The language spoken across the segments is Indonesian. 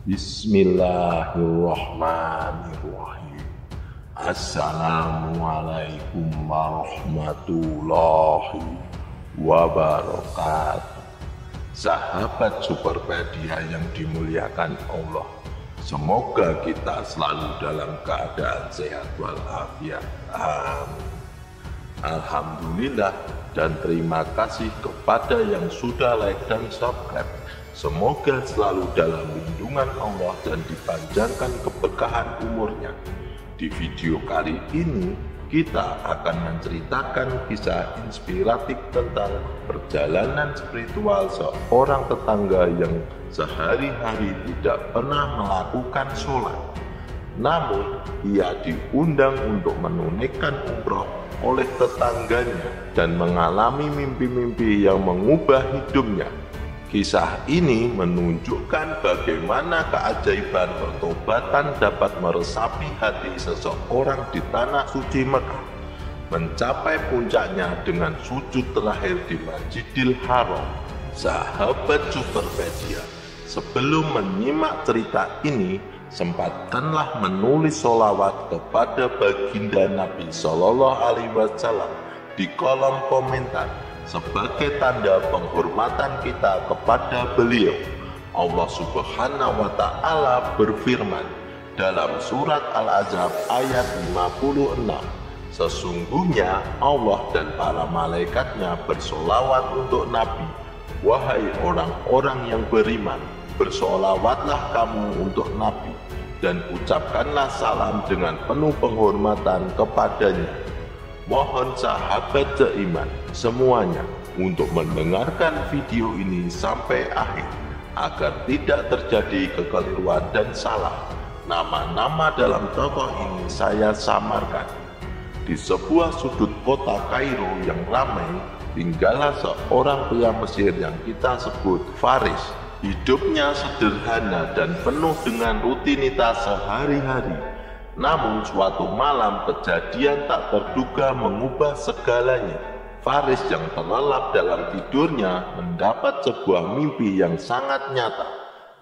Bismillahirrahmanirrahim. Assalamualaikum warahmatullahi wabarakatuh. Sahabat Superpedia yang dimuliakan Allah, semoga kita selalu dalam keadaan sehat walafiat. Amin. Alhamdulillah dan terima kasih kepada yang sudah like dan subscribe. Semoga selalu dalam lindungan Allah dan dipanjangkan keberkahan umurnya. Di video kali ini kita akan menceritakan kisah inspiratif tentang perjalanan spiritual seorang tetangga yang sehari-hari tidak pernah melakukan sholat. Namun ia diundang untuk menunaikan umroh oleh tetangganya dan mengalami mimpi-mimpi yang mengubah hidupnya. Kisah ini menunjukkan bagaimana keajaiban pertobatan dapat meresapi hati seseorang di tanah suci Mekah, mencapai puncaknya dengan sujud terakhir di Masjidil Haram. Sahabat Superpedia, sebelum menyimak cerita ini, sempatkanlah menulis sholawat kepada baginda Nabi Shallallahu Alaihi Wasallam di kolom komentar sebagai tanda penghormatan kita kepada beliau. Allah Subhanahu wa Ta'ala berfirman dalam surat Al-Ahzab ayat 56, sesungguhnya Allah dan para malaikatnya bersolawat untuk Nabi. Wahai orang-orang yang beriman, bersolawatlah kamu untuk Nabi dan ucapkanlah salam dengan penuh penghormatan kepadanya. Mohon sahabat seiman semuanya untuk mendengarkan video ini sampai akhir agar tidak terjadi kekeliruan dan salah. Nama-nama dalam tokoh ini saya samarkan. Di sebuah sudut kota Kairo yang ramai, tinggallah seorang pria Mesir yang kita sebut Faris. Hidupnya sederhana dan penuh dengan rutinitas sehari-hari. Namun suatu malam kejadian tak terduga mengubah segalanya. Faris yang terlelap dalam tidurnya mendapat sebuah mimpi yang sangat nyata.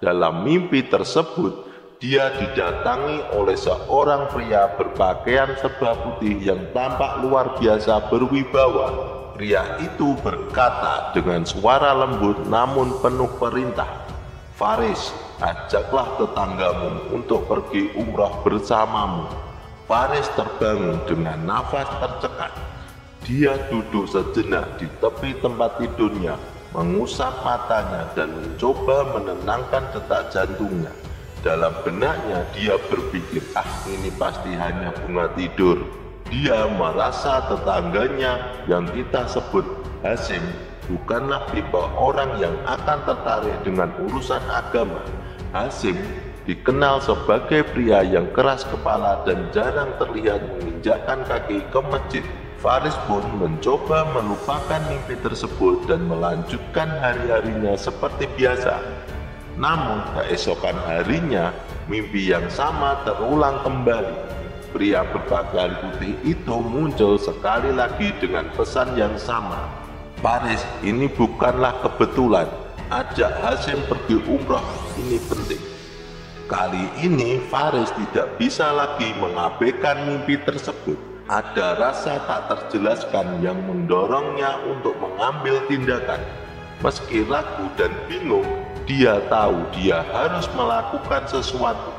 Dalam mimpi tersebut, dia didatangi oleh seorang pria berpakaian serba putih yang tampak luar biasa berwibawa. Pria itu berkata dengan suara lembut namun penuh perintah, "Faris, ajaklah tetanggamu untuk pergi umrah bersamamu." Faris terbangun dengan nafas tercekat. Dia duduk sejenak di tepi tempat tidurnya, mengusap matanya dan mencoba menenangkan detak jantungnya. Dalam benaknya dia berpikir, ini pasti hanya bunga tidur. Dia merasa tetangganya yang kita sebut Hasim bukanlah tipe orang yang akan tertarik dengan urusan agama. Hasim dikenal sebagai pria yang keras kepala dan jarang terlihat menginjakkan kaki ke masjid. Faris pun mencoba melupakan mimpi tersebut dan melanjutkan hari-harinya seperti biasa. Namun keesokan harinya mimpi yang sama terulang kembali. Pria berpakaian putih itu muncul sekali lagi dengan pesan yang sama. "Faris, ini bukanlah kebetulan. Ajak Hasim pergi umrah, ini penting." Kali ini Faris tidak bisa lagi mengabaikan mimpi tersebut. Ada rasa tak terjelaskan yang mendorongnya untuk mengambil tindakan. Meski ragu dan bingung, dia tahu dia harus melakukan sesuatu.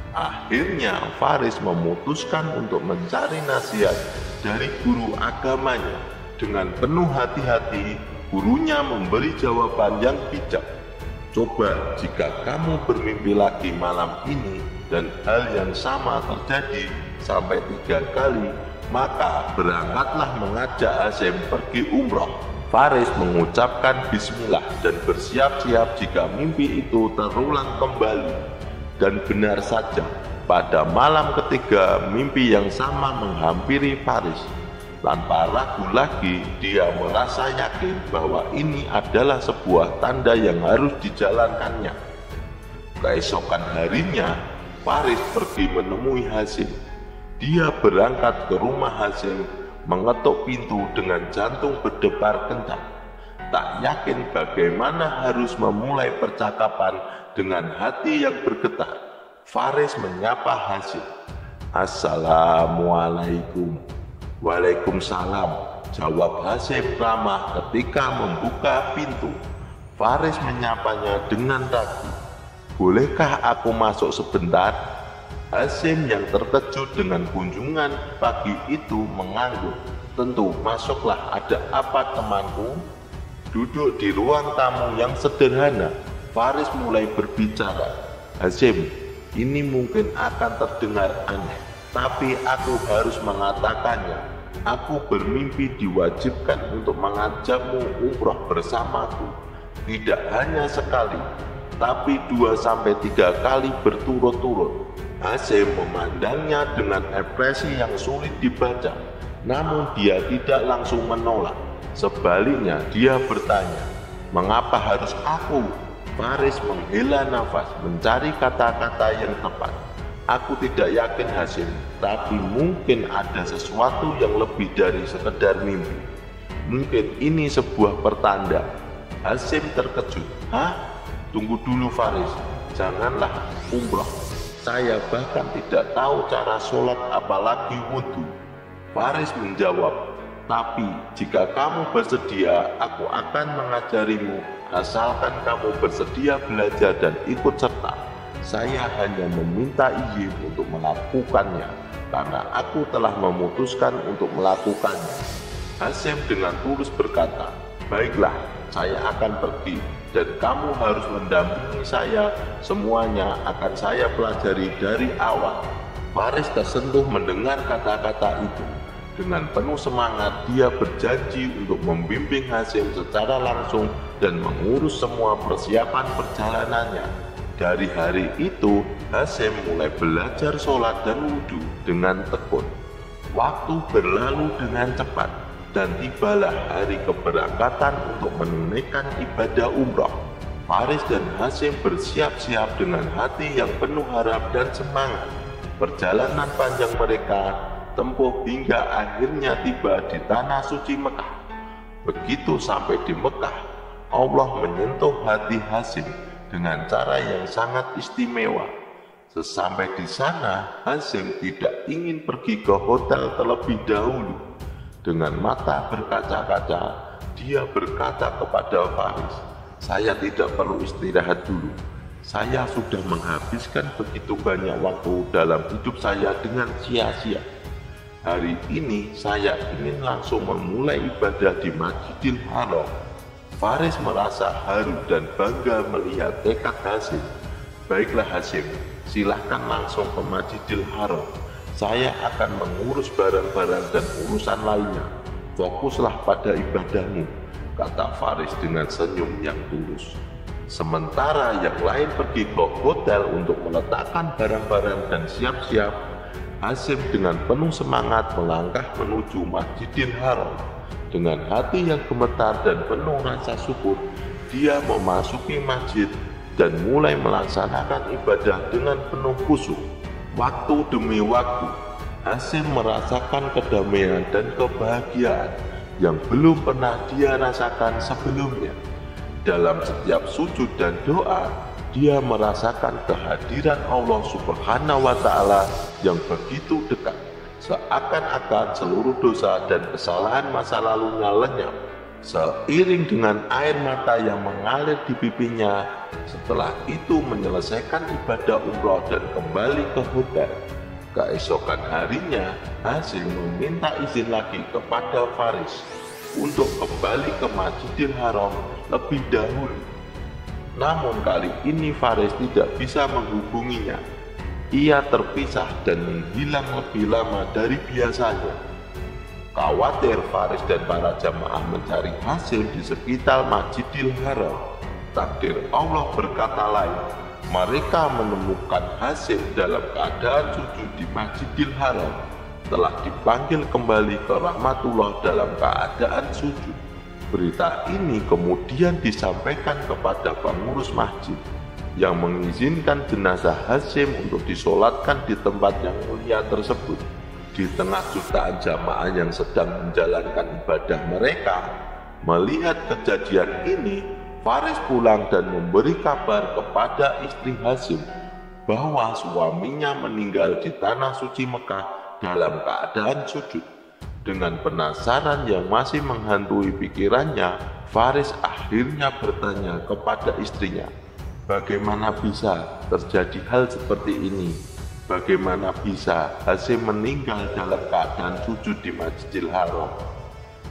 Akhirnya Faris memutuskan untuk mencari nasihat dari guru agamanya. Dengan penuh hati-hati, gurunya memberi jawaban yang bijak. "Coba jika kamu bermimpi lagi malam ini dan hal yang sama terjadi sampai 3 kali, maka berangkatlah mengajak Hasim pergi umroh." Faris mengucapkan bismillah dan bersiap-siap jika mimpi itu terulang kembali. Dan benar saja, pada malam ketiga mimpi yang sama menghampiri Faris. Tanpa ragu lagi, dia merasa yakin bahwa ini adalah sebuah tanda yang harus dijalankannya. Keesokan harinya, Faris pergi menemui Hasim. Dia berangkat ke rumah Hasim, mengetuk pintu dengan jantung berdebar kencang. Tak yakin bagaimana harus memulai percakapan Dengan hati yang bergetar, Faris menyapa Hasyim. "Assalamualaikum." "Waalaikumsalam," jawab Hasyim ramah ketika membuka pintu. Faris menyapanya dengan ragu. "Bolehkah aku masuk sebentar?" Hasyim yang terkejut dengan kunjungan pagi itu mengangguk. "Tentu, masuklah, ada apa temanku?" Duduk di ruang tamu yang sederhana, Faris mulai berbicara. "Hasyim, ini mungkin akan terdengar aneh, tapi aku harus mengatakannya. Aku bermimpi diwajibkan untuk mengajakmu umroh bersamaku. Tidak hanya sekali, tapi 2-3 kali berturut-turut." Hasyim memandangnya dengan ekspresi yang sulit dibaca, namun dia tidak langsung menolak. Sebaliknya dia bertanya, "Mengapa harus aku?" Faris menghela nafas mencari kata-kata yang tepat. "Aku tidak yakin Hasyim, tapi mungkin ada sesuatu yang lebih dari sekedar mimpi. Mungkin ini sebuah pertanda." Hasyim terkejut. "Hah? Tunggu dulu Faris, janganlah umroh. Saya bahkan tidak tahu cara sholat apalagi wudhu." Faris menjawab, "Tapi jika kamu bersedia, aku akan mengajarimu, asalkan kamu bersedia belajar dan ikut serta. Saya hanya meminta izin untuk melakukannya, karena aku telah memutuskan untuk melakukannya." Hasyim dengan tulus berkata, "Baiklah, saya akan pergi, dan kamu harus mendampingi saya. Semuanya akan saya pelajari dari awal." Faris tersentuh mendengar kata-kata itu. Dengan penuh semangat, dia berjanji untuk membimbing Hasyim secara langsung dan mengurus semua persiapan perjalanannya. Dari hari itu, Hasyim mulai belajar sholat dan wudhu dengan tekun. Waktu berlalu dengan cepat, dan tibalah hari keberangkatan untuk menunaikan ibadah umroh. Faris dan Hasyim bersiap-siap dengan hati yang penuh harap dan semangat. Perjalanan panjang mereka tempuh hingga akhirnya tiba di tanah suci Mekah. Begitu sampai di Mekah, Allah menyentuh hati Hasyim dengan cara yang sangat istimewa. Sesampai di sana, Hasyim tidak ingin pergi ke hotel terlebih dahulu. Dengan mata berkaca-kaca, dia berkata kepada Faris, "Saya tidak perlu istirahat dulu. Saya sudah menghabiskan begitu banyak waktu dalam hidup saya dengan sia-sia. Hari ini saya ingin langsung memulai ibadah di Masjidil Haram." Faris merasa haru dan bangga melihat tekad Hasyim. "Baiklah Hasyim, silahkan langsung ke Masjidil Haram. Saya akan mengurus barang-barang dan urusan lainnya. Fokuslah pada ibadahmu," kata Faris dengan senyum yang tulus. Sementara yang lain pergi ke hotel untuk meletakkan barang-barang dan siap-siap, Hasyim dengan penuh semangat melangkah menuju Masjidil Haram. Dengan hati yang gemetar dan penuh rasa syukur, dia memasuki masjid dan mulai melaksanakan ibadah dengan penuh khusyuk. Waktu demi waktu, Hasyim merasakan kedamaian dan kebahagiaan yang belum pernah dia rasakan sebelumnya. Dalam setiap sujud dan doa, dia merasakan kehadiran Allah Subhanahu wa Ta'ala yang begitu dekat, seakan-akan seluruh dosa dan kesalahan masa lalunya lenyap. Seiring dengan air mata yang mengalir di pipinya, setelah itu menyelesaikan ibadah umroh dan kembali ke hotel. Keesokan harinya, Hasyim meminta izin lagi kepada Faris untuk kembali ke Masjidil Haram lebih dahulu. Namun kali ini Faris tidak bisa menghubunginya. Ia terpisah dan menghilang lebih lama dari biasanya. Khawatir Faris dan para jamaah mencari Hasyim di sekitar Masjidil Haram, takdir Allah berkata lain. Mereka menemukan Hasyim dalam keadaan sujud di Masjidil Haram, telah dipanggil kembali ke rahmatullah dalam keadaan sujud. Berita ini kemudian disampaikan kepada pengurus masjid yang mengizinkan jenazah Hasyim untuk disolatkan di tempat yang mulia tersebut. Di tengah jutaan jamaah yang sedang menjalankan ibadah mereka, melihat kejadian ini, Faris pulang dan memberi kabar kepada istri Hasyim bahwa suaminya meninggal di tanah suci Mekah dalam keadaan sujud. Dengan penasaran yang masih menghantui pikirannya, Faris akhirnya bertanya kepada istrinya, bagaimana bisa terjadi hal seperti ini? Bagaimana bisa Hasyim meninggal dalam keadaan sujud di Masjidil Haram?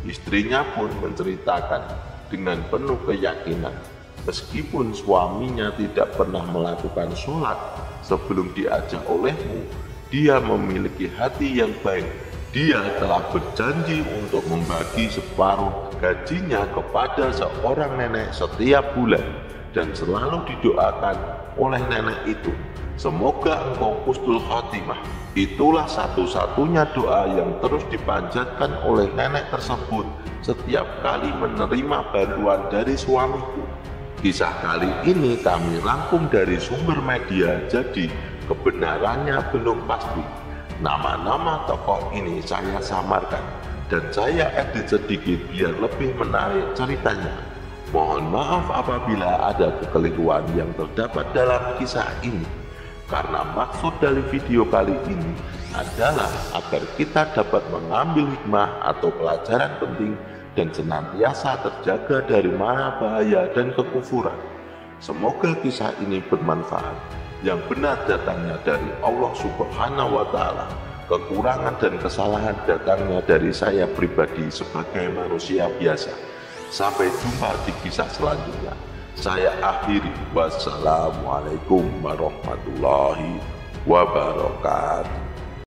Istrinya pun menceritakan dengan penuh keyakinan, meskipun suaminya tidak pernah melakukan sholat sebelum diajak olehmu, dia memiliki hati yang baik. Dia telah berjanji untuk membagi separuh gajinya kepada seorang nenek setiap bulan dan selalu didoakan oleh nenek itu, semoga engkau husnul khotimah. Itulah satu-satunya doa yang terus dipanjatkan oleh nenek tersebut setiap kali menerima bantuan dari suamiku. Kisah kali ini kami rangkum dari sumber media, jadi kebenarannya belum pasti. Nama-nama tokoh ini saya samarkan dan saya edit sedikit biar lebih menarik ceritanya. Mohon maaf apabila ada kekeliruan yang terdapat dalam kisah ini, karena maksud dari video kali ini adalah agar kita dapat mengambil hikmah atau pelajaran penting dan senantiasa terjaga dari mara bahaya dan kekufuran. Semoga kisah ini bermanfaat. Yang benar datangnya dari Allah Subhanahu wa Ta'ala. Kekurangan dan kesalahan datangnya dari saya pribadi sebagai manusia biasa. Sampai jumpa di kisah selanjutnya. Saya akhiri. Wassalamualaikum warahmatullahi wabarakatuh.